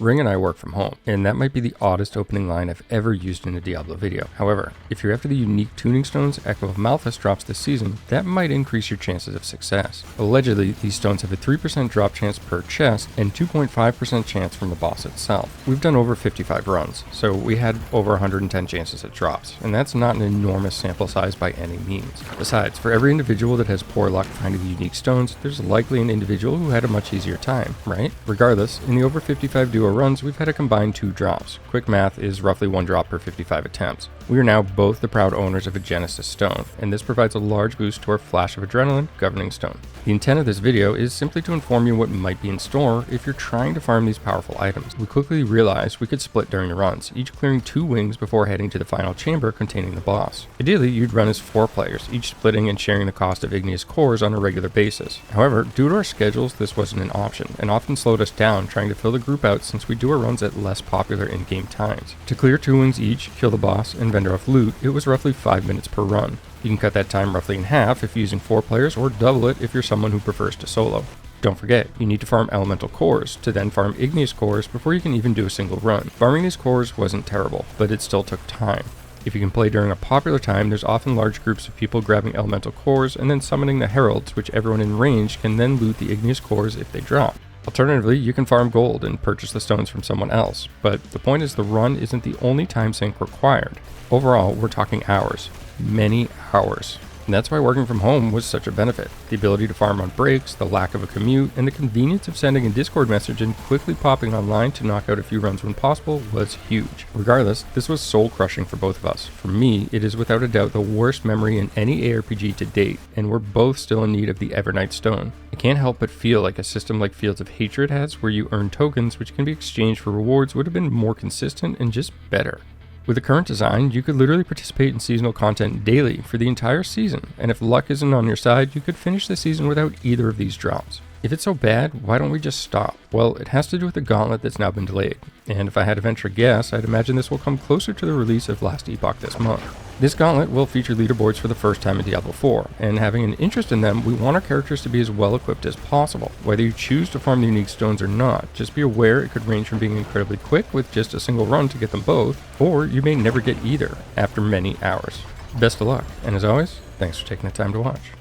Ring and I work from home, and that might be the oddest opening line I've ever used in a Diablo video. However, if you're after the unique tuning stones Echo of Malphas drops this season, that might increase your chances of success. Allegedly, these stones have a 3% drop chance per chest and 2.5% chance from the boss itself. We've done over 55 runs, so we had over 110 chances at drops, and that's not an enormous sample size by any means. Besides, for every individual that has poor luck finding the unique stones, there's likely an individual who had a much easier time, right? Regardless, in the over 55 duo runs, we've had a combined 2 drops. Quick math is roughly 1 drop per 55 attempts. We are now both the proud owners of a Genesis stone, and this provides a large boost to our flash of adrenaline governing stone. The intent of this video is simply to inform you what might be in store if you're trying to farm these powerful items. We quickly realized we could split during the runs, each clearing 2 wings before heading to the final chamber containing the boss. Ideally, you'd run as 4 players, each splitting and sharing the cost of igneous cores on a regular basis. However, due to our schedules, this wasn't an option, and often slowed us down trying to fill the group out since we do our runs at less popular in-game times. To clear 2 wings each, kill the boss, and vendor off loot, it was roughly 5 minutes per run. You can cut that time roughly in half if using 4 players, or double it if you're someone who prefers to solo. Don't forget, you need to farm elemental cores to then farm igneous cores before you can even do a single run. Farming these cores wasn't terrible, but it still took time. If you can play during a popular time, there's often large groups of people grabbing elemental cores and then summoning the heralds, which everyone in range can then loot the igneous cores if they drop. Alternatively, you can farm gold and purchase the stones from someone else, but the point is the run isn't the only time sink required. Overall, we're talking hours. Many hours. And that's why working from home was such a benefit. The ability to farm on breaks, the lack of a commute, and the convenience of sending a Discord message and quickly popping online to knock out a few runs when possible was huge. Regardless, this was soul crushing for both of us. For me, it is without a doubt the worst memory in any ARPG to date, and we're both still in need of the Evernight stone. I can't help but feel like a system like Fields of Hatred has, where you earn tokens which can be exchanged for rewards, would have been more consistent and just better. With the current design, you could literally participate in seasonal content daily for the entire season, and if luck isn't on your side, you could finish the season without either of these drops. If it's so bad, why don't we just stop? Well, it has to do with the gauntlet that's now been delayed, and if I had to venture a guess, I'd imagine this will come closer to the release of Last Epoch this month. This gauntlet will feature leaderboards for the first time in Diablo 4, and having an interest in them, we want our characters to be as well equipped as possible. Whether you choose to farm the unique stones or not, just be aware it could range from being incredibly quick with just a single run to get them both, or you may never get either after many hours. Best of luck, and as always, thanks for taking the time to watch.